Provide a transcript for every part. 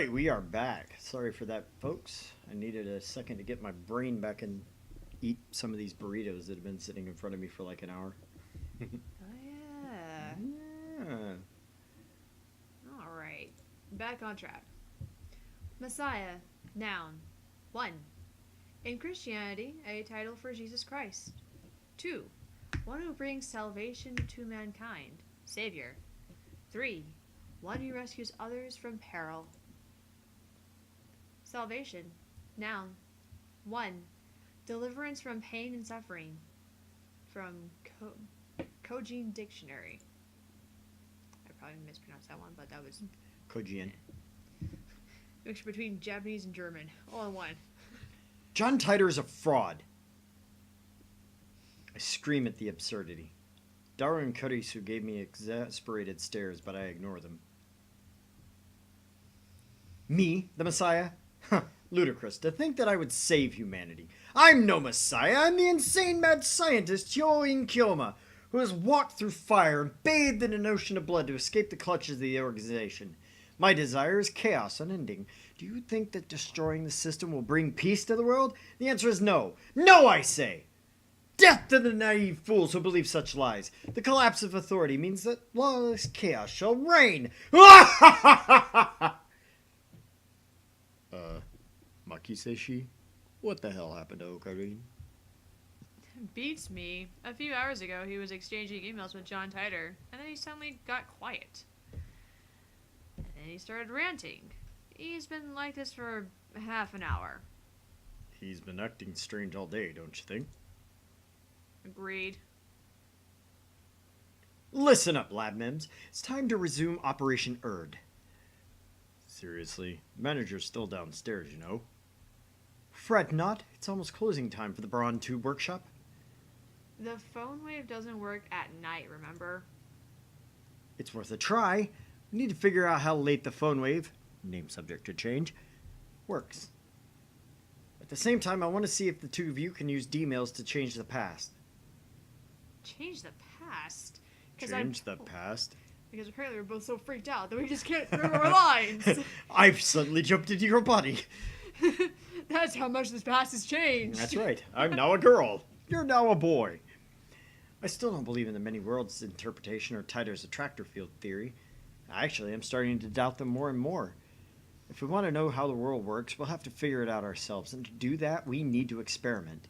Alright, we are back. Sorry for that, folks. I needed a second to get my brain back and eat some of these burritos that have been sitting in front of me for like an hour. Oh, yeah. Yeah. All right. Back on track. Messiah, noun. 1. In Christianity, a title for Jesus Christ. 2. One who brings salvation to mankind. Savior. 3. One who rescues others from peril. Salvation, noun. 1. Deliverance from pain and suffering. From Cogine Dictionary. I probably mispronounced that one, but that was Kojian. mixture between Japanese and German, all in one. John Titor is a fraud. I scream at the absurdity. Daru and Kurisu gave me exasperated stares, but I ignore them. Me, the Messiah? Huh, ludicrous. To think that I would save humanity. I'm no Messiah. I'm the insane mad scientist Hyoin Kyoma, who has walked through fire and bathed in an ocean of blood to escape the clutches of the organization. My desire is chaos unending. Do you think that destroying the system will bring peace to the world? The answer is no. No, I say! Death to the naive fools who believe such lies. The collapse of authority means that lawless chaos shall reign. Makiseshi? What the hell happened to Ocarine? Beats me. A few hours ago, he was exchanging emails with John Titor, and then he suddenly got quiet. And then he started ranting. He's been like this for half an hour. He's been acting strange all day, don't you think? Agreed. Listen up, lab mems. It's time to resume Operation Erd. Seriously, the manager's still downstairs, you know. Fret not, it's almost closing time for the Brawn Tube workshop. The phone wave doesn't work at night, remember? It's worth a try. We need to figure out how late the phone wave, name subject to change, works. At the same time, I want to see if the two of you can use D-mails to change the past. Change the past? Change the past? Because apparently we're both so freaked out that we just can't remember our lines. I've suddenly jumped into your body. That's how much this past has changed. That's right. I'm now a girl. You're now a boy. I still don't believe in the many worlds interpretation or Titor's attractor field theory. Actually, I'm starting to doubt them more and more. If we want to know how the world works, we'll have to figure it out ourselves, and to do that, we need to experiment.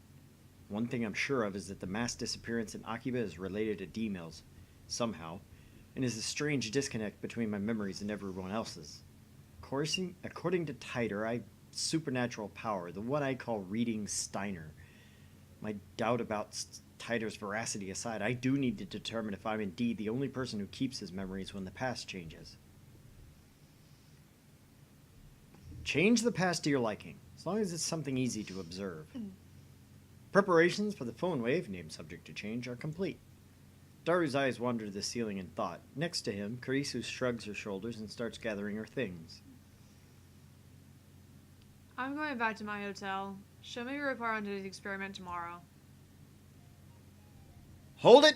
One thing I'm sure of is that the mass disappearance in Akiba is related to D-mails, somehow, and is a strange disconnect between my memories and everyone else's. According to Titor, I have supernatural power, the one I call reading Steiner. My doubt about Titor's veracity aside, I do need to determine if I'm indeed the only person who keeps his memories when the past changes. Change the past to your liking, as long as it's something easy to observe. Preparations for the phone wave, named subject to change, are complete. Daru's eyes wander to the ceiling in thought. Next to him, Kurisu shrugs her shoulders and starts gathering her things. I'm going back to my hotel. Show me your report on today's experiment tomorrow. Hold it!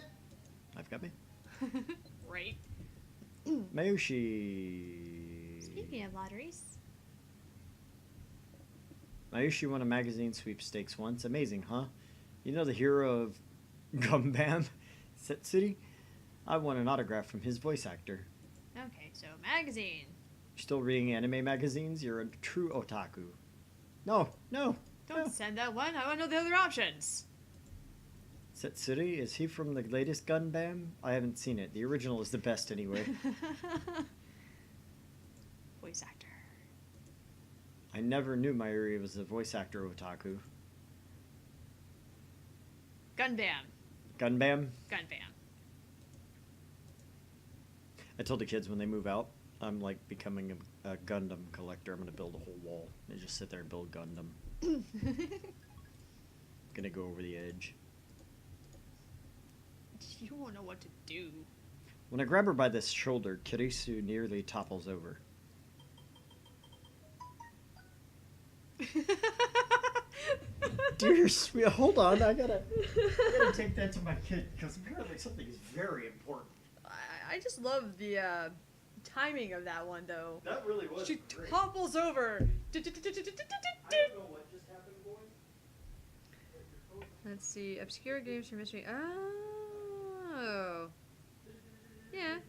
I've got me. Right. Mayushi. Speaking of lotteries. Mayushi won a magazine sweepstakes once. Amazing, huh? You know the hero of Gumbam, Setsuri? I won an autograph from his voice actor. Okay, so magazine. You're still reading anime magazines? You're a true otaku. No. Don't send that one. I want to know the other options. Setsuri, is he from the latest Gundam? I haven't seen it. The original is the best anyway. Voice actor. I never knew Mayuri was a voice actor otaku. Gundam. Gundam? Gundam. I told the kids when they move out, I'm like becoming a Gundam collector. I'm going to build a whole wall. And just sit there and build Gundam. Gonna go over the edge. You won't know what to do. When I grab her by the shoulder, Kirisu nearly topples over. Dear sweet, hold on, I gotta take that to my kid because apparently something is very important. I just love the timing of that one, though. That really was She great. topples over. I don't know what just happened, boy. Let's see. Obscure games for mystery. Oh. Yeah.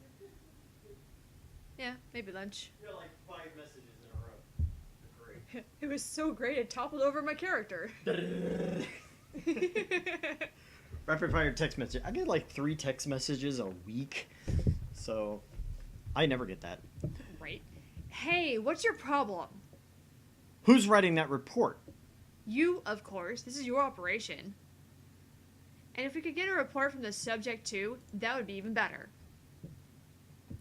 Yeah, maybe lunch. You got like 5 messages in a row. Great. It was so great, it toppled over my character. Rapid fire text message. I get like 3 text messages a week, so I never get that. Right. Hey, what's your problem? Who's writing that report? You, of course. This is your operation. And if we could get a report from the subject too, that would be even better.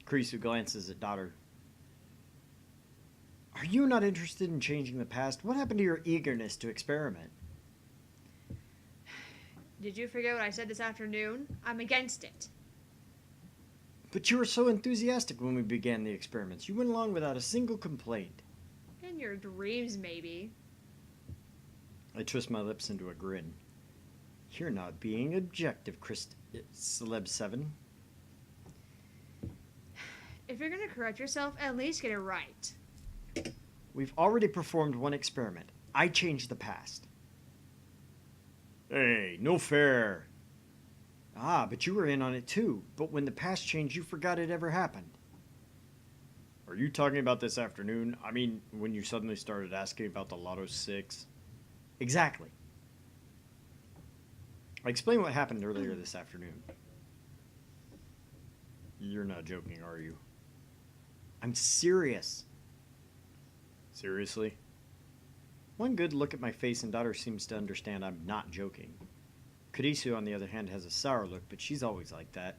Krisu glances at daughter. Are you not interested in changing the past? What happened to your eagerness to experiment? Did you forget what I said this afternoon? I'm against it. But you were so enthusiastic when we began the experiments. You went along without a single complaint. In your dreams, maybe. I twist my lips into a grin. You're not being objective, Celeb 7. If you're gonna correct yourself, at least get it right. We've already performed one experiment. I changed the past. Hey, no fair. Ah, but you were in on it too. But when the past changed, you forgot it ever happened. Are you talking about this afternoon? I mean, when you suddenly started asking about the Lotto 6? Exactly. I explained what happened earlier this afternoon. You're not joking, are you? I'm serious. Seriously? One good look at my face and daughter seems to understand I'm not joking. Kurisu, on the other hand, has a sour look, but she's always like that.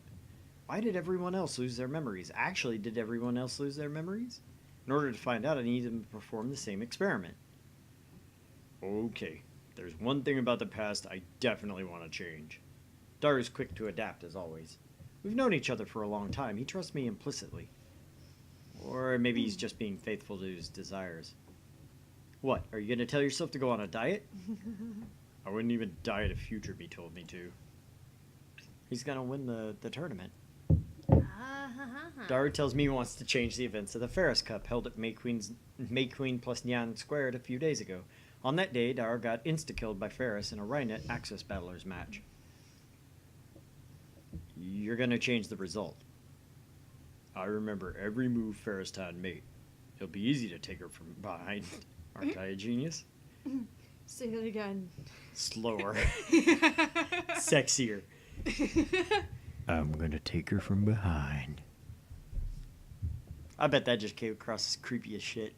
Why did everyone else lose their memories? Actually, did everyone else lose their memories? In order to find out, I need them to perform the same experiment. Okay, there's one thing about the past I definitely want to change. Daru's quick to adapt, as always. We've known each other for a long time. He trusts me implicitly. Or maybe he's just being faithful to his desires. What, are you going to tell yourself to go on a diet? I wouldn't even diet if Futureby told me to. He's going to win the tournament. Daru tells me he wants to change the events of the Ferris Cup held at May Queen plus Nyan Squared a few days ago. On that day, Daru got insta-killed by Ferris in a Rhinet Access Battlers match. You're going to change the result. I remember every move Ferris Town made. It'll be easy to take her from behind. Aren't I a genius? Say it again. Slower. Sexier. I'm gonna take her from behind. I bet that just came across as creepy as shit.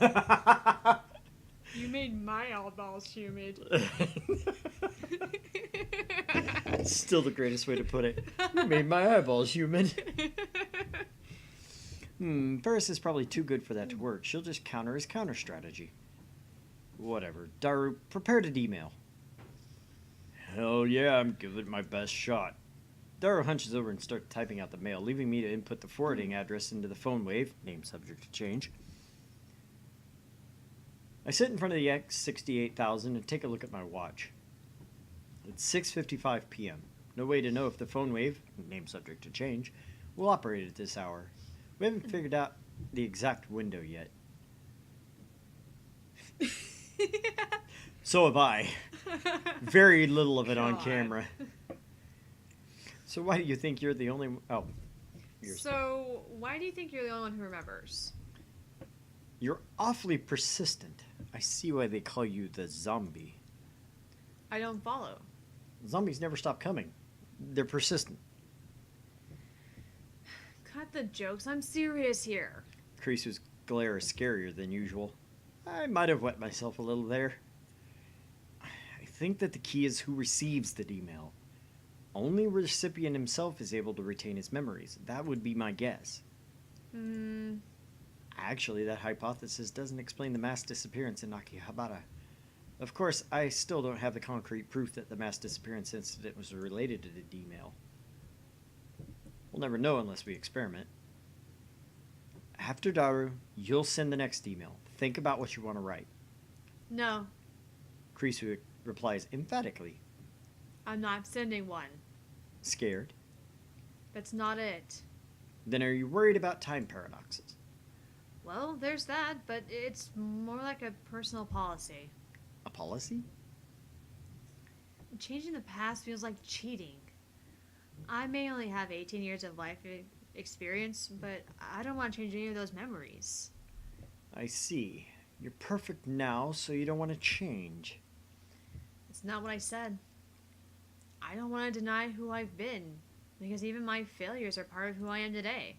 Yeah. You made my eyeballs humid. Still the greatest way to put it. You made my eyeballs humid. Ferris is probably too good for that to work. She'll just counter his counter strategy. Whatever. Daru, prepared an email. Hell yeah, I'm giving it my best shot. Daru hunches over and starts typing out the mail, leaving me to input the forwarding address into the phone wave, name subject to change. I sit in front of the X68000 and take a look at my watch. It's 6:55 p.m. No way to know if the phone wave, name subject to change, will operate at this hour. We haven't figured out the exact window yet. So have I. Very little of it on camera. So why do you think you're the only one? Oh. So, why do you think you're the only one who remembers? You're awfully persistent. I see why they call you the zombie. I don't follow. Zombies never stop coming. They're persistent. Cut the jokes. I'm serious here. Krisu's glare is scarier than usual. I might have wet myself a little there. I think that the key is who receives the email. Only the recipient himself is able to retain his memories. That would be my guess. Actually, that hypothesis doesn't explain the mass disappearance in Akihabara. Of course, I still don't have the concrete proof that the mass disappearance incident was related to the email. We'll never know unless we experiment. After Daru, you'll send the next email. Think about what you want to write. No. Krisu replies emphatically. I'm not sending one. Scared? That's not it. Then are you worried about time paradoxes? Well, there's that, but it's more like a personal policy. A policy? Changing the past feels like cheating. I may only have 18 years of life experience, but I don't want to change any of those memories. I see. You're perfect now, so you don't want to change. It's not what I said. I don't want to deny who I've been, because even my failures are part of who I am today.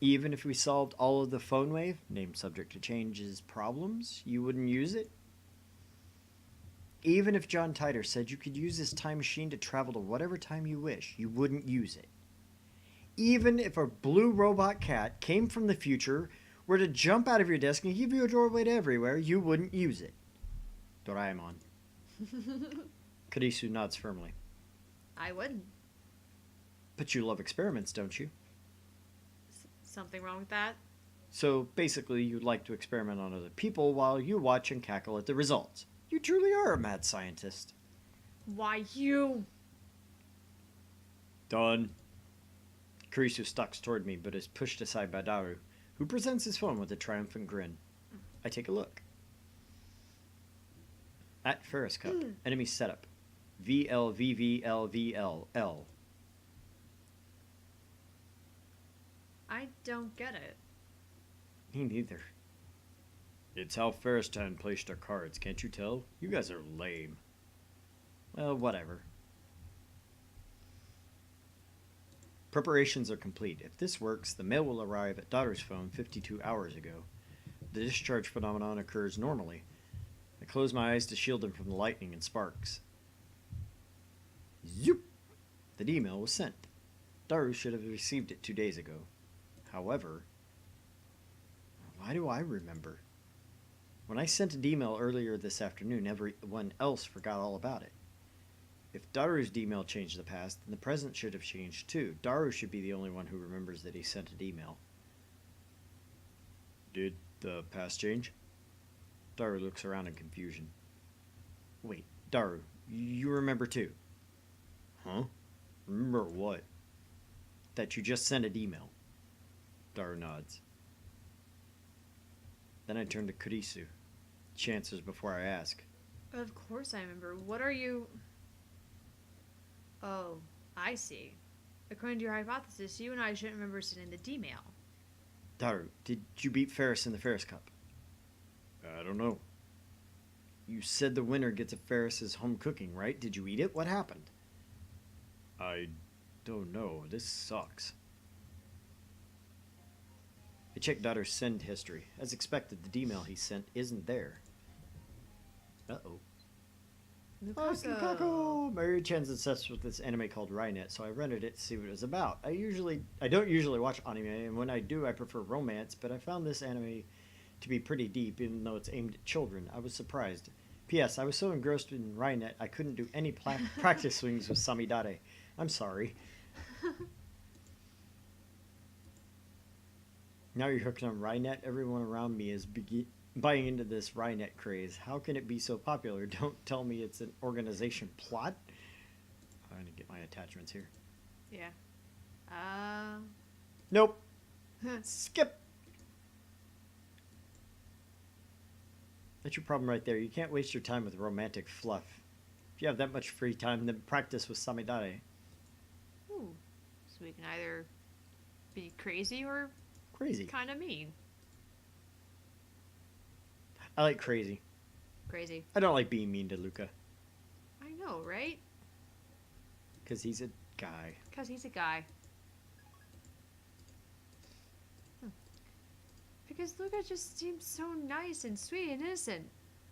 Even if we solved all of the phone wave, named subject to change's problems, you wouldn't use it? Even if John Titor said you could use this time machine to travel to whatever time you wish, you wouldn't use it. Even if a blue robot cat came from the future, were to jump out of your desk and give you a doorway to everywhere, you wouldn't use it. Doraemon. Karisu nods firmly. I wouldn't. But you love experiments, don't you? Something wrong with that? So basically, you'd like to experiment on other people while you watch and cackle at the results. You truly are a mad scientist. Why, you... Done. Karisu stalks toward me, but is pushed aside by Daru, who presents his phone with a triumphant grin. I take a look. At Ferris Cup, enemy setup. VLVVLVLL. I don't get it. Me neither. It's how Ferristown placed their cards, can't you tell? You guys are lame. Well, whatever. Preparations are complete. If this works, the mail will arrive at daughter's phone 52 hours ago. The discharge phenomenon occurs normally. I close my eyes to shield them from the lightning and sparks. Zoop! The email was sent. Daru should have received it 2 days ago. However, why do I remember? When I sent an email earlier this afternoon, everyone else forgot all about it. If Daru's email changed the past, then the present should have changed too. Daru should be the only one who remembers that he sent an email. Did the past change? Daru looks around in confusion. Wait, Daru, you remember too? Huh? Remember what? That you just sent an email. Daru nods. Then I turn to Kurisu. She answers before I ask. Of course I remember. What are you... Oh, I see. According to your hypothesis, you and I shouldn't remember sending the D-mail. Daru, did you beat Ferris in the Ferris Cup? I don't know. You said the winner gets a Ferris's home cooking, right? Did you eat it? What happened? I don't know. This sucks. I checked Daru's send history. As expected, the D-mail he sent isn't there. Uh-oh. Lucaco. Mary Chan's obsessed with this anime called Rynet, so I rented it to see what it was about. I don't usually watch anime, and when I do, I prefer romance, but I found this anime to be pretty deep, even though it's aimed at children. I was surprised. P.S. I was so engrossed in Rynet, I couldn't do any practice swings with Samidare. I'm sorry. Now you're hooked on Rynet. Everyone around me is buying into this Rynet craze. How can it be so popular? Don't tell me it's an organization plot. I'm going to get my attachments here. Yeah. Nope. Skip. That's your problem right there. You can't waste your time with romantic fluff. If you have that much free time, then practice with Samidare. Ooh. So we can either be crazy or Crazy. kind of mean. I like crazy. Crazy. I don't like being mean to Luca. I know, right? Because he's a guy. Because he's a guy. Because Luca just seems so nice and sweet and innocent.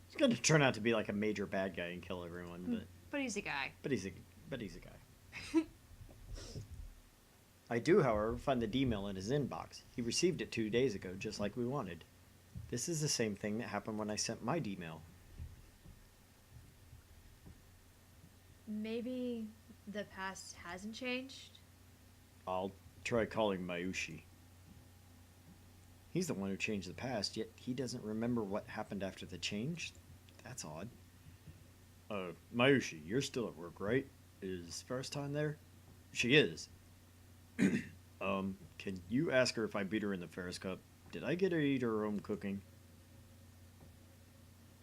He's going to turn out to be like a major bad guy and kill everyone, But he's a guy. but he's a guy. I do, however, find the D-mail in his inbox. He received it 2 days ago, just like we wanted. This is the same thing that happened when I sent my D-mail. Maybe the past hasn't changed? I'll try calling Mayushi. He's the one who changed the past, yet he doesn't remember what happened after the change? That's odd. Mayushi, you're still at work, right? Is First Time there? She is. Can you ask her if I beat her in the Ferris Cup? Did I get her to eat her own cooking?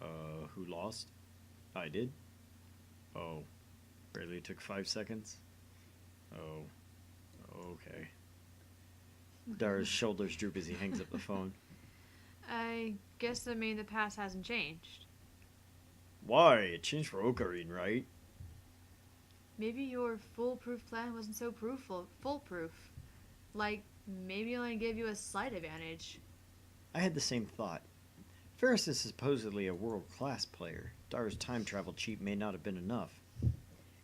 Who lost? I did? Oh, barely took 5 seconds? Oh, okay. Dara's shoulders droop as he hangs up the phone. I guess that means the past hasn't changed. Why? It changed for Ocarine, right? Maybe your foolproof plan wasn't so foolproof. Like, maybe it only gave you a slight advantage. I had the same thought. Ferris is supposedly a world-class player. Dara's time travel cheat may not have been enough.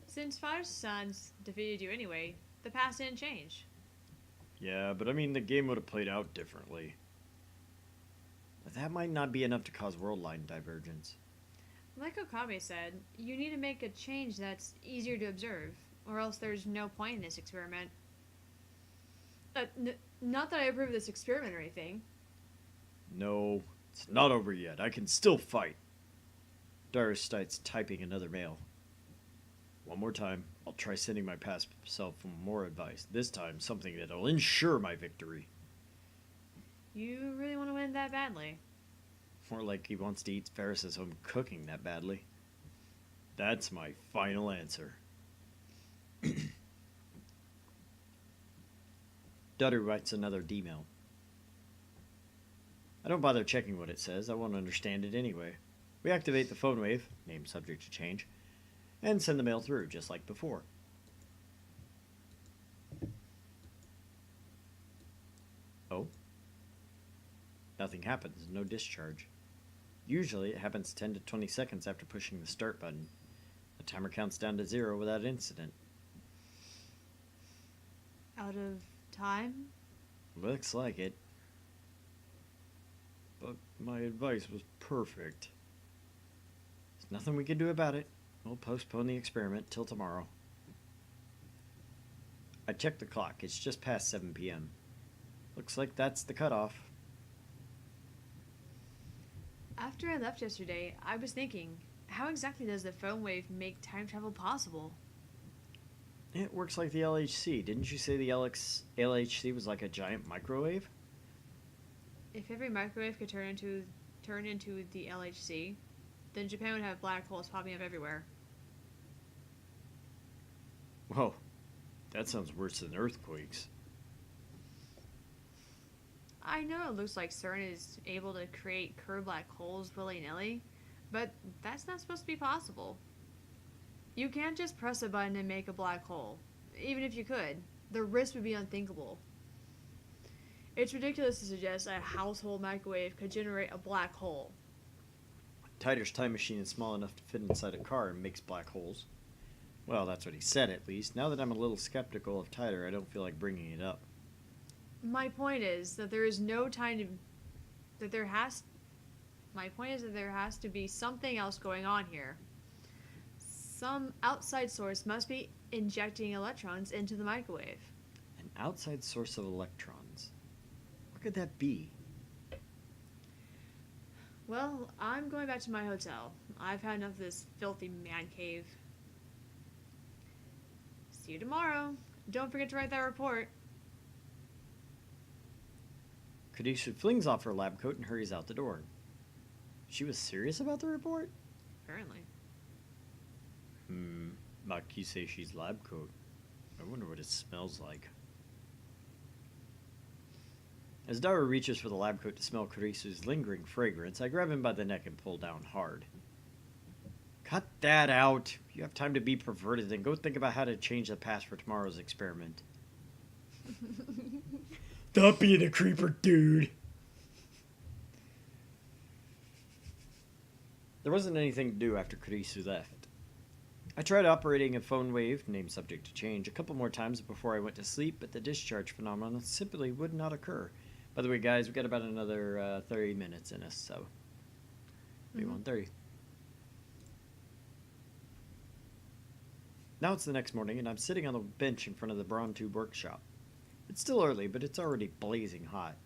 Since Father's sons defeated you anyway, the past didn't change. Yeah, but I mean, the game would have played out differently. But that might not be enough to cause world line divergence. Like Okame said, you need to make a change that's easier to observe, or else there's no point in this experiment. Not that I approve of this experiment or anything. No, it's not over yet. I can still fight. Dara starts typing another mail. One more time, I'll try sending my past self for more advice. This time, something that'll ensure my victory. You really want to win that badly? More like he wants to eat Ferris's home cooking that badly. That's my final answer. Dutter writes another D-mail. I don't bother checking what it says. I won't understand it anyway. We activate the phone wave, name subject to change, and send the mail through, just like before. Oh? Nothing happens, no discharge. Usually it happens 10 to 20 seconds after pushing the start button. The timer counts down to 0 without incident. Out of time? Looks like it. But my advice was perfect. There's nothing we can do about it. We'll postpone the experiment till tomorrow. I checked the clock. It's just past 7 p.m. Looks like that's the cutoff. After I left yesterday, I was thinking, how exactly does the phone wave make time travel possible? It works like the LHC. Didn't you say the LHC was like a giant microwave? If every microwave could turn into the LHC, then Japan would have black holes popping up everywhere. Whoa, that sounds worse than earthquakes. I know it looks like CERN is able to create curved black holes willy-nilly, but that's not supposed to be possible. You can't just press a button and make a black hole. Even if you could, the risk would be unthinkable. It's ridiculous to suggest a household microwave could generate a black hole. Tider's time machine is small enough to fit inside a car and makes black holes. Well, that's what he said at least. Now that I'm a little skeptical of Tider, I don't feel like bringing it up. My point is that there is no time to... My point is that there has to be something else going on here. Some outside source must be injecting electrons into the microwave. An outside source of electrons. What could that be? Well, I'm going back to my hotel. I've had enough of this filthy man cave. See you tomorrow. Don't forget to write that report. Kadisha flings off her lab coat and hurries out the door. She was serious about the report? Apparently. Maki say she's lab coat. I wonder what it smells like. As Dara reaches for the lab coat to smell Kurisu's lingering fragrance, I grab him by the neck and pull down hard. Cut that out! If you have time to be perverted, then go think about how to change the past for tomorrow's experiment. Stop being a creeper, dude! There wasn't anything to do after Kurisu left. I tried operating a phone wave, name subject to change, a couple more times before I went to sleep, but the discharge phenomenon simply would not occur. By the way, guys, we've got about another 30 minutes in us, so maybe 1:30. Now it's the next morning, and I'm sitting on the bench in front of the Braun Tube workshop. It's still early, but it's already blazing hot.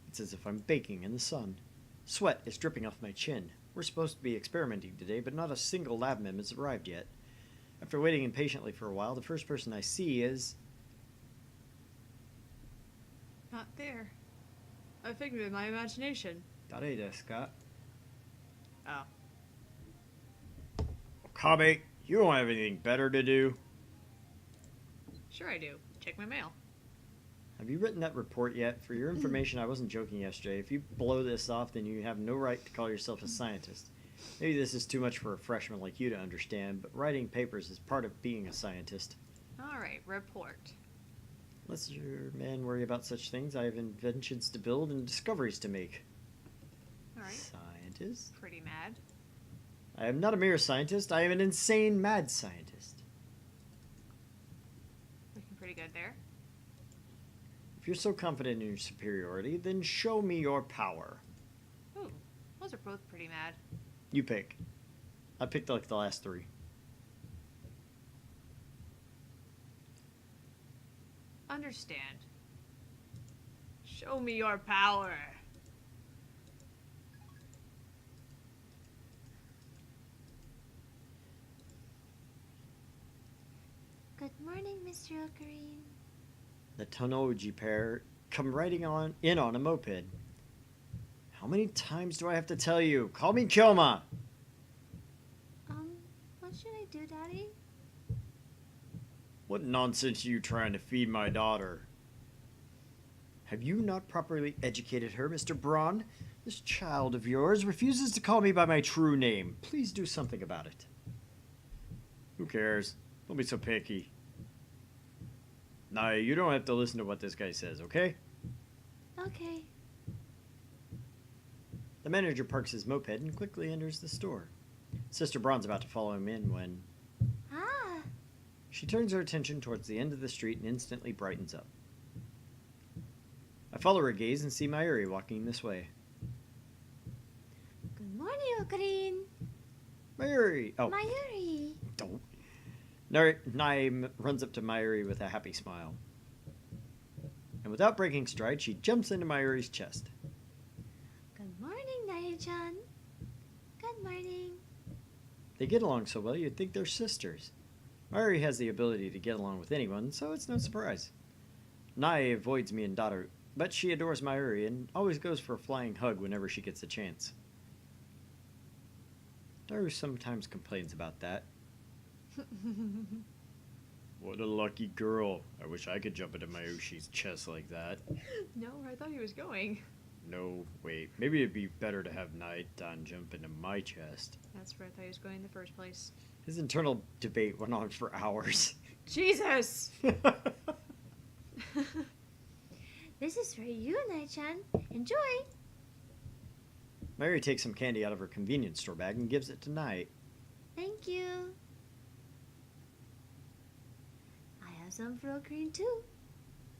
It's as if I'm baking in the sun. Sweat is dripping off my chin. We're supposed to be experimenting today, but not a single lab mem has arrived yet. After waiting impatiently for a while, the first person I see is... not there. A figment of my imagination. 誰ですか? Oh. Okabe, you don't have anything better to do. Sure I do. Check my mail. Have you written that report yet? For your information, I wasn't joking yesterday. If you blow this off, then you have no right to call yourself a scientist. Maybe this is too much for a freshman like you to understand, but writing papers is part of being a scientist. Alright, report. Let your man worry about such things. I have inventions to build and discoveries to make. Alright. Scientist? Pretty mad. I am not a mere scientist. I am an insane mad scientist. Looking pretty good there. If you're so confident in your superiority, then show me your power. Ooh, those are both pretty mad. You pick. I picked like the last three. Understand. Show me your power. Good morning, Mr. Ocarine. The Tonoji pair come riding in on a moped. How many times do I have to tell you? Call me Kyoma! What should I do, Daddy? What nonsense are you trying to feed my daughter? Have you not properly educated her, Mr. Braun? This child of yours refuses to call me by my true name. Please do something about it. Who cares? Don't be so picky. Nah, you don't have to listen to what this guy says, okay? Okay. The manager parks his moped and quickly enters the store. Sister Braun's about to follow him in when... Ah! She turns her attention towards the end of the street and instantly brightens up. I follow her gaze and see Mayuri walking this way. Good morning, Ocarine. Mayuri! Oh, Mayuri. don't. Naim runs up to Mayuri with a happy smile. And without breaking stride, she jumps into Mayuri's chest. Good morning, Nae-chan. Good morning. They get along so well you'd think they're sisters. Mayuri has the ability to get along with anyone, so it's no surprise. Nae avoids me and Daru, but she adores Mayuri and always goes for a flying hug whenever she gets a chance. Daru sometimes complains about that. What a lucky girl. I wish I could jump into Mayushi's chest like that. No, where I thought he was going. No, wait. Maybe it'd be better to have Naitan jump into my chest. That's where I thought he was going in the first place. His internal debate went on for hours. Jesus! This is for you, Nae-chan. Enjoy. Mary takes some candy out of her convenience store bag and gives it to Night. Thank you. I have some for Ocarine, too.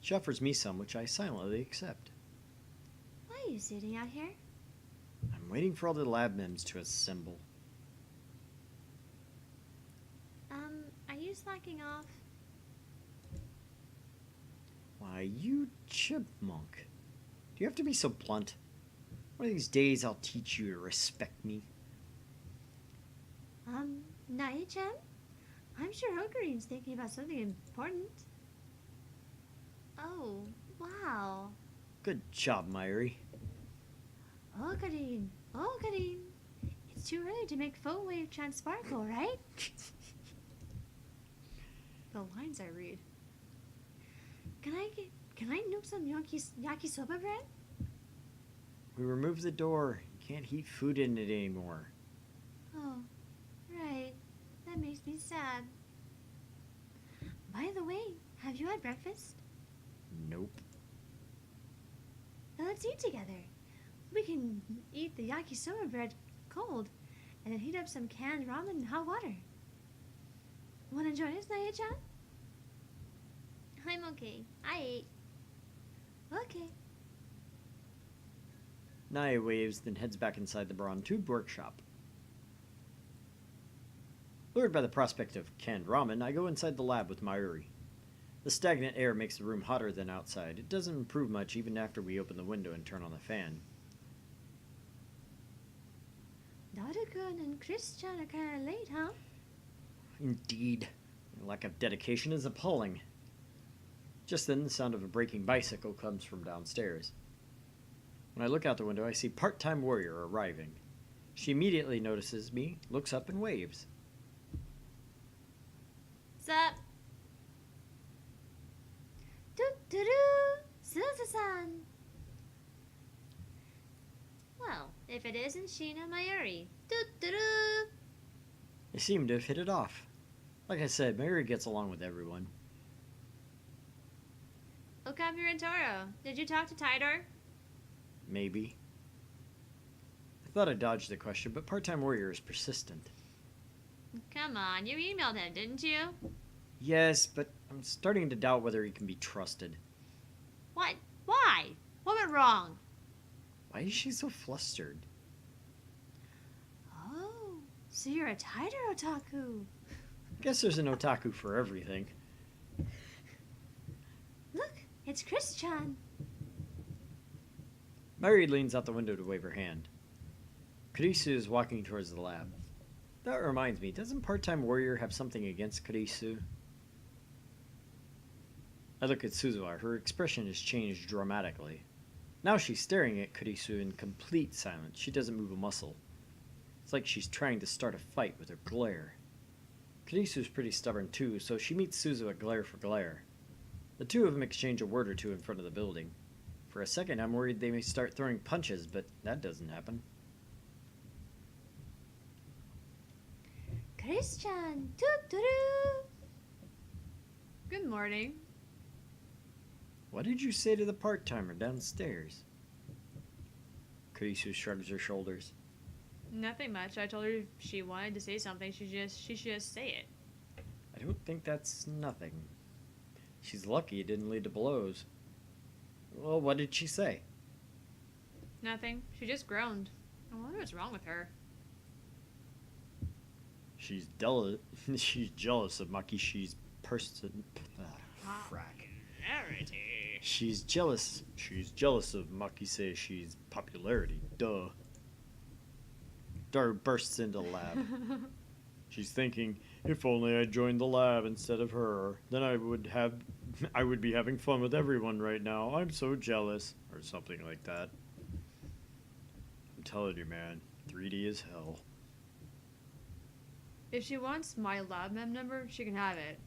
She offers me some, which I silently accept. Why are you sitting out here? I'm waiting for all the lab mems to assemble. Are you slacking off? Why, you chipmunk. Do you have to be so blunt? One of these days I'll teach you to respect me. Nae-chan? I'm sure Okarine's thinking about something important. Oh, wow. Good job, Mayuri. Ocarine, Ocarine. It's too early to make full wave transparkle, right? The lines I read. Can I nuke some yakisoba bread? We removed the door. You can't heat food in it anymore. Oh, right. That makes me sad. By the way, have you had breakfast? Nope. Now let's eat together. We can eat the yakisoba bread cold, and then heat up some canned ramen in hot water. Wanna join us, Nae-chan? I'm okay. I ate. Okay. Naya waves, then heads back inside the Braun Tube workshop. Lured by the prospect of canned ramen, I go inside the lab with Mayuri. The stagnant air makes the room hotter than outside. It doesn't improve much even after we open the window and turn on the fan. Daru-kun and Chris-chan are kinda late, huh? Indeed. Your lack of dedication is appalling. Just then, the sound of a braking bicycle comes from downstairs. When I look out the window, I see part-time warrior arriving. She immediately notices me, looks up, and waves. Sup? Doo-doo-doo! Suzu-san! Well, if it isn't Sheena Mayuri. Doo-doo-doo! They seem to have hit it off. Like I said, Mary gets along with everyone. Okami and Toro, did you talk to Tidor? Maybe. I thought I dodged the question, but part-time warrior is persistent. Come on, you emailed him, didn't you? Yes, but I'm starting to doubt whether he can be trusted. What? Why? What went wrong? Why is she so flustered? Oh, so you're a Tidor otaku. I guess there's an otaku for everything. Look, it's Chris-chan. Mary leans out the window to wave her hand. Kurisu is walking towards the lab. That reminds me, doesn't part-time warrior have something against Kurisu? I look at Suzuha. Her expression has changed dramatically. Now she's staring at Kurisu in complete silence. She doesn't move a muscle. It's like she's trying to start a fight with her glare. Kurisu's pretty stubborn too, so she meets Suzuha glare for glare. The two of them exchange a word or two in front of the building. For a second, I'm worried they may start throwing punches, but that doesn't happen. Chris-chan, doo-doo-doo! Good morning. What did you say to the part-timer downstairs? Kurisu shrugs her shoulders. Nothing much. I told her if she wanted to say something, she should just say it. I don't think that's nothing. She's lucky it didn't lead to blows. Well, what did she say? Nothing. She just groaned. I wonder what's wrong with her. She's she's jealous of Makishi's person. Frack. Clarity. She's jealous of Makishi's popularity. Duh. Daru bursts into the lab. She's thinking, if only I joined the lab instead of her, then I would be having fun with everyone right now. I'm so jealous. Or something like that. I'm telling you, man, 3D is hell. If she wants my lab mem number, she can have it.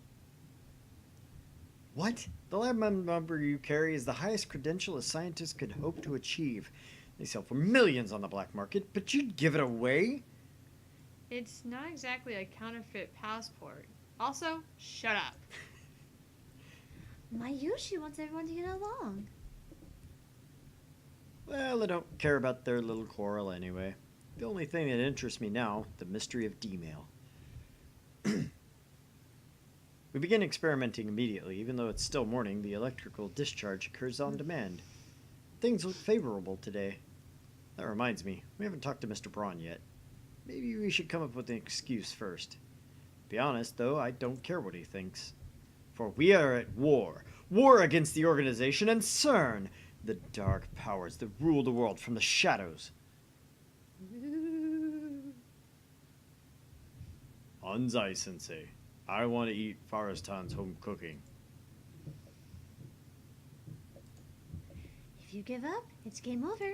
What? The lab mem number you carry is the highest credential a scientist could hope to achieve. They sell for millions on the black market, but you'd give it away? It's not exactly a counterfeit passport. Also, shut up. Mayushi wants everyone to get along. Well, I don't care about their little quarrel anyway. The only thing that interests me now, the mystery of D-mail. We begin experimenting immediately. Even though it's still morning, the electrical discharge occurs on demand. Things look favorable today. That reminds me, we haven't talked to Mr. Braun yet. Maybe we should come up with an excuse first. Be honest, though, I don't care what he thinks. For we are at war. War against the organization and CERN, the dark powers that rule the world from the shadows. Anzai-sensei, I want to eat Farastan's home cooking. If you give up, it's game over.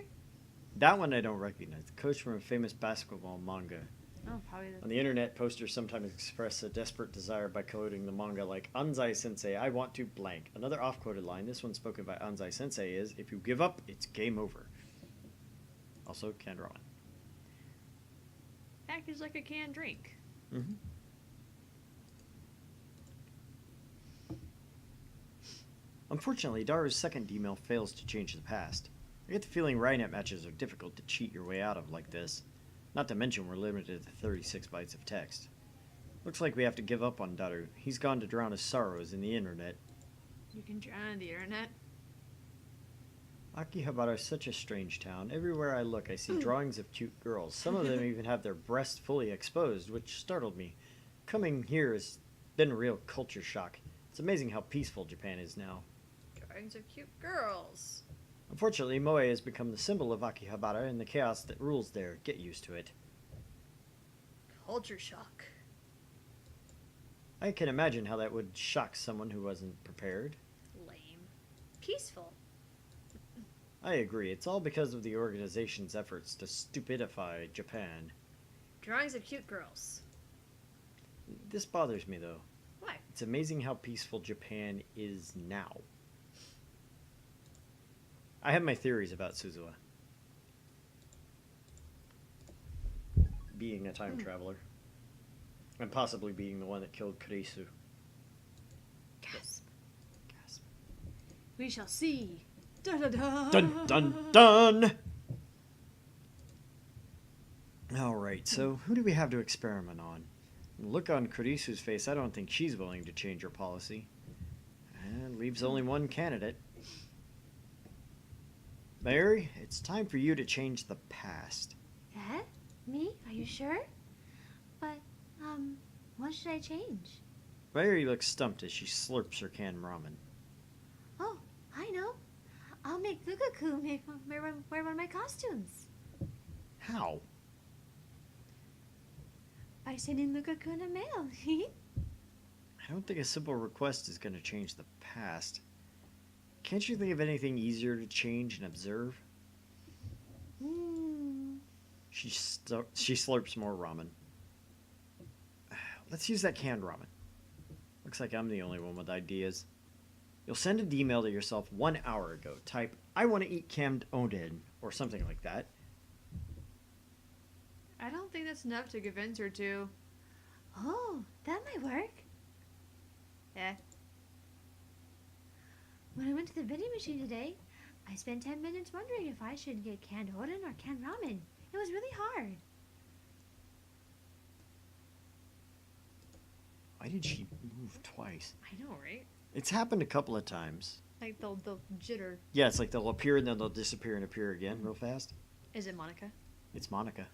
That one I don't recognize. The coach from a famous basketball manga. Oh, probably On the internet, posters sometimes express a desperate desire by coding the manga like, Anzai-sensei, I want to blank. Another off-quoted line, this one spoken by Anzai-sensei, is, if you give up, it's game over. Also, canned ramen. Packaged like a canned drink. Mm-hmm. Unfortunately, Daru's second email fails to change the past. I get the feeling Rhinet matches are difficult to cheat your way out of like this. Not to mention we're limited to 36 bytes of text. Looks like we have to give up on Daru. He's gone to drown his sorrows in the internet. You can drown in the internet. Akihabara is such a strange town. Everywhere I look, I see drawings of cute girls. Some of them even have their breasts fully exposed, which startled me. Coming here has been a real culture shock. It's amazing how peaceful Japan is now. Drawings of cute girls. Unfortunately, Moe has become the symbol of Akihabara and the chaos that rules there. Get used to it. Culture shock. I can imagine how that would shock someone who wasn't prepared. Lame. peaceful. I agree. It's all because of the organization's efforts to stupidify Japan. Drawings of cute girls. This bothers me, though. Why? It's amazing how peaceful Japan is now. I have my theories about Suzuha. Being a time traveler. And possibly being the one that killed Kurisu. Gasp. Gasp. We shall see. Dun dun dun. Dun dun dun! Alright, so who do we have to experiment on? Look on Kurisu's face, I don't think she's willing to change her policy. And leaves only one candidate. Mary, it's time for you to change the past. Eh? Me? Are you sure? But, what should I change? Mary looks stumped as she slurps her canned ramen. Oh, I know. I'll make Lukaku wear one of my costumes. How? By sending Lukaku in a mail. I don't think a simple request is going to change the past. Can't you think of anything easier to change and observe? She slurps more ramen. Let's use that canned ramen. Looks like I'm the only one with ideas. You'll send an email to yourself 1 hour ago. Type, I want to eat canned oden, or something like that. I don't think that's enough to convince her to. Oh, that might work. Eh. When I went to the vending machine today, I spent 10 minutes wondering if I should get canned oden or canned ramen. It was really hard. Why did she move twice? I know, right? It's happened a couple of times. Like the jitter. Yeah, it's like they'll appear and then they'll disappear and appear again real fast. Is it Monica? It's Monica.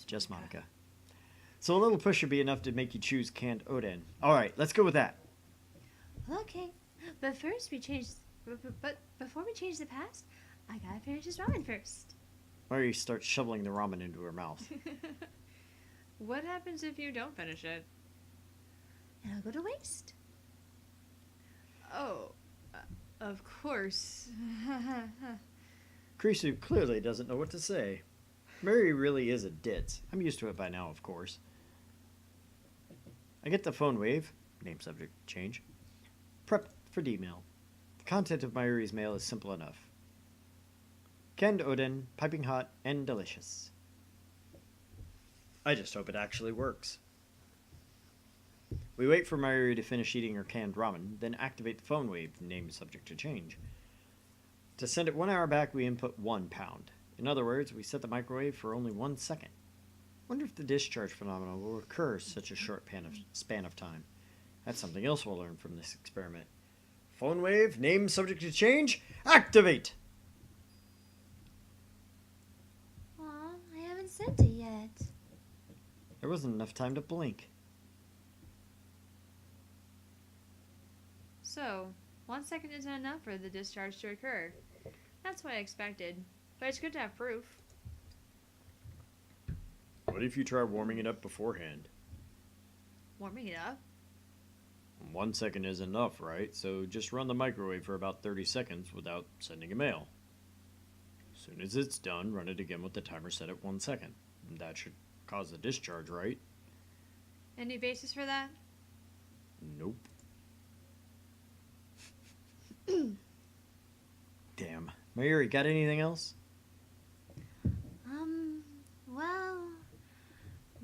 Just Monica. So a little push should be enough to make you choose canned oden. Alright, let's go with that. Okay, but first we change. But before we change the past, I gotta finish this ramen first. Mary starts shoveling the ramen into her mouth. What happens if you don't finish it? It'll go to waste. Oh, of course. Kurisu clearly doesn't know what to say. Mary really is a ditz. I'm used to it by now, of course. I get the phone wave. Name subject change. Prep for D-mail. The content of Mayuri's mail is simple enough. Canned oden, piping hot, and delicious. I just hope it actually works. We wait for Mayuri to finish eating her canned ramen, then activate the phone wave, name subject to change. To send it 1 hour back, we input 1 pound. In other words, we set the microwave for only 1 second. Wonder if the discharge phenomenon will occur such a short span of time. That's something else we'll learn from this experiment. Phone wave, name subject to change, activate! Aw, I haven't sent it yet. There wasn't enough time to blink. So, 1 second isn't enough for the discharge to occur. That's what I expected. But it's good to have proof. What if you try warming it up beforehand? Warming it up? 1 second is enough, right? So just run the microwave for about 30 seconds without sending a mail. As soon as it's done, run it again with the timer set at 1 second. That should cause the discharge, right? Any basis for that? Nope. Damn. Mayuri, got anything else? Well,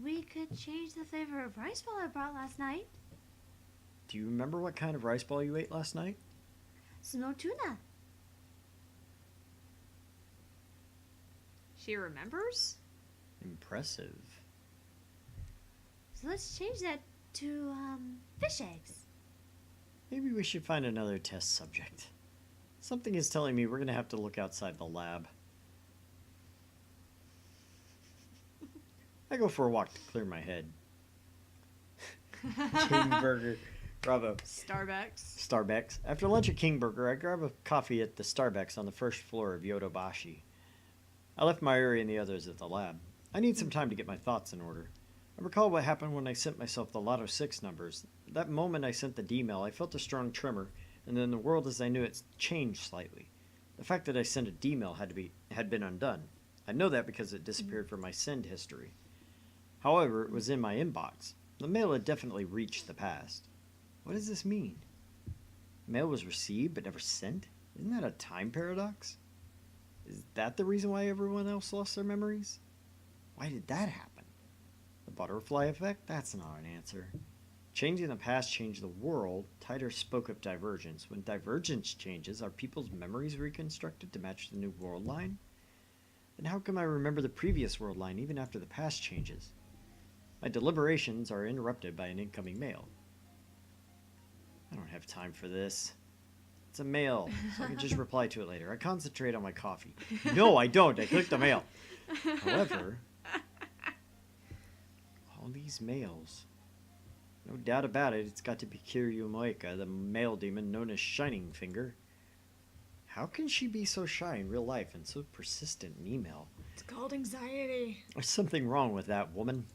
we could change the flavor of rice ball I brought last night. Do you remember what kind of rice ball you ate last night? Smoked tuna. She remembers? Impressive. So let's change that to, fish eggs. Maybe we should find another test subject. Something is telling me we're going to have to look outside the lab. I go for a walk to clear my head. King Burger. Bravo. Starbucks. After lunch at King Burger, I grab a coffee at the Starbucks on the first floor of Yodobashi. I left Mayuri and the others at the lab. I need some time to get my thoughts in order. I recall what happened when I sent myself the Lotto 6 numbers. That moment I sent the D-mail, I felt a strong tremor, and then the world as I knew it changed slightly. The fact that I sent a D-mail had been undone. I know that because it disappeared from my send history. However, it was in my inbox. The mail had definitely reached the past. What does this mean? Mail was received but never sent? Isn't that a time paradox? Is that the reason why everyone else lost their memories? Why did that happen? The butterfly effect? That's not an answer. Changing the past changed the world. Titor spoke of divergence. When divergence changes, are people's memories reconstructed to match the new world line? Then how come I remember the previous world line even after the past changes? My deliberations are interrupted by an incoming mail. I don't have time for this. It's a mail, so I can just reply to it later. I concentrate on my coffee. No, I don't. I click the mail. However, all these mails. No doubt about it, it's got to be Kiryu Moeka, the male demon known as Shining Finger. How can she be so shy in real life and so persistent in email? It's called anxiety. There's something wrong with that woman.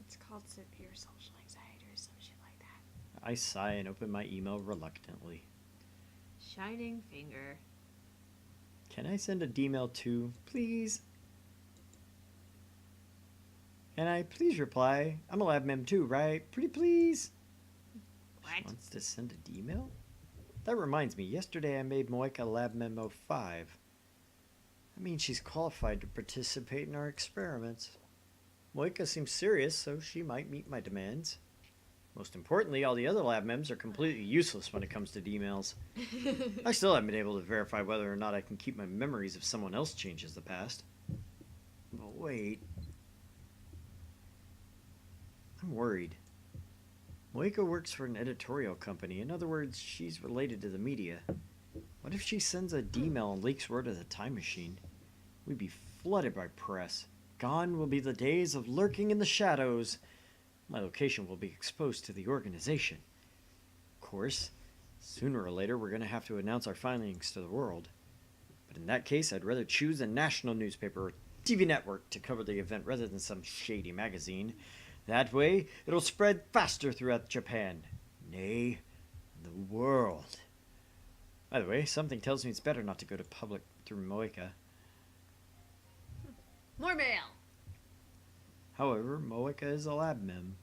It's called severe social anxiety or some shit like that. I sigh and open my email reluctantly. Shining Finger. Can I send a D-mail too, please? Can I please reply? I'm a lab mem too, right? Pretty please. What? She wants to send a D-mail? That reminds me, yesterday I made Moeka lab memo 5. That means she's qualified to participate in our experiments. Moeka seems serious, so she might meet my demands. Most importantly, all the other lab mems are completely useless when it comes to D-mails. I still haven't been able to verify whether or not I can keep my memories if someone else changes the past. But wait. I'm worried. Moeka works for an editorial company. In other words, she's related to the media. What if she sends a D-mail and leaks word of the time machine? We'd be flooded by press. Gone will be the days of lurking in the shadows. My location will be exposed to the organization. Of course, sooner or later we're going to have to announce our findings to the world. But in that case, I'd rather choose a national newspaper or TV network to cover the event rather than some shady magazine. That way, it'll spread faster throughout Japan. Nay, the world. By the way, something tells me it's better not to go to public through Moeka. More mail. However, Moeka is a lab mem.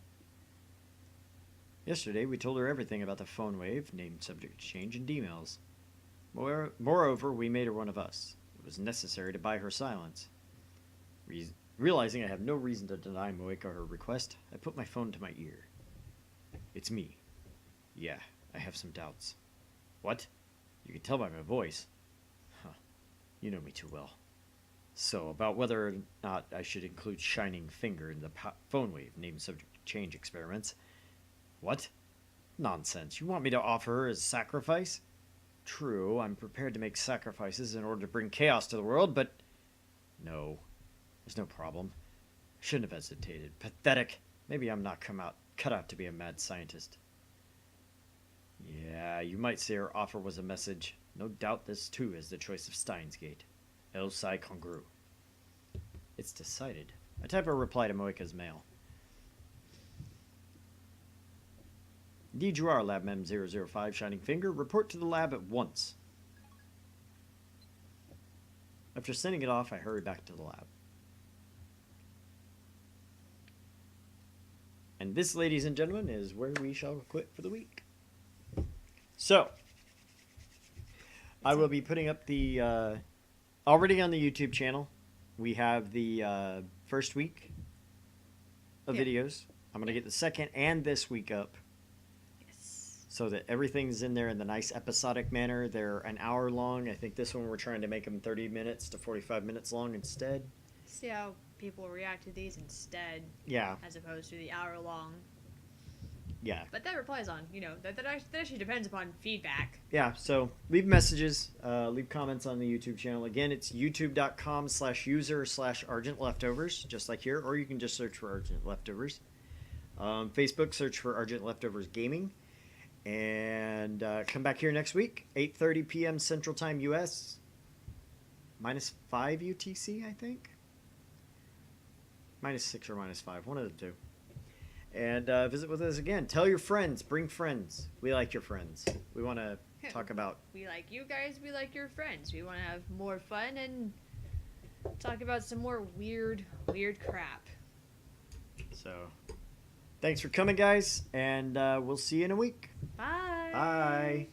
Yesterday, we told her everything about the phone wave, named subject exchange, and D-mails. Moreover, we made her one of us. It was necessary to buy her silence. Realizing I have no reason to deny Moeka her request, I put my phone to my ear. It's me. Yeah, I have some doubts. What? You can tell by my voice. Huh. You know me too well. So, about whether or not I should include Shining Finger in the phone wave named subject change experiments. What? Nonsense. You want me to offer her as sacrifice? True, I'm prepared to make sacrifices in order to bring chaos to the world, but... No. There's no problem. I shouldn't have hesitated. Pathetic. Maybe I'm not cut out to be a mad scientist. Yeah, you might say her offer was a message. No doubt this too is the choice of Steins Gate. El Psi Congru. It's decided. I type a reply to Moeka's mail. Indeed you are, Lab Mem 005 Shining Finger. Report to the lab at once. After sending it off, I hurry back to the lab. And this, ladies and gentlemen, is where we shall quit for the week. So, I will be putting up the, already on the YouTube channel, we have the first week of videos. I'm going to get the second and this week up. Yes. So that everything's in there in the nice episodic manner. They're an hour long. I think this one we're trying to make them 30 minutes to 45 minutes long instead. See how people react to these instead. Yeah. As opposed to the hour long. Yeah. But that replies on, that actually depends upon feedback. Yeah, so leave messages, leave comments on the YouTube channel. Again, it's youtube.com/user/Argent Leftovers, just like here, or you can just search for Argent Leftovers. Facebook, search for Argent Leftovers Gaming. And come back here next week, 8:30 p.m. Central Time U.S., -5 UTC, I think. -6 or -5, one of the two. And visit with us again. Tell your friends. Bring friends. We like your friends. We want to talk about... We like you guys. We like your friends. We want to have more fun and talk about some more weird crap. So, thanks for coming, guys. And we'll see you in a week. Bye. Bye.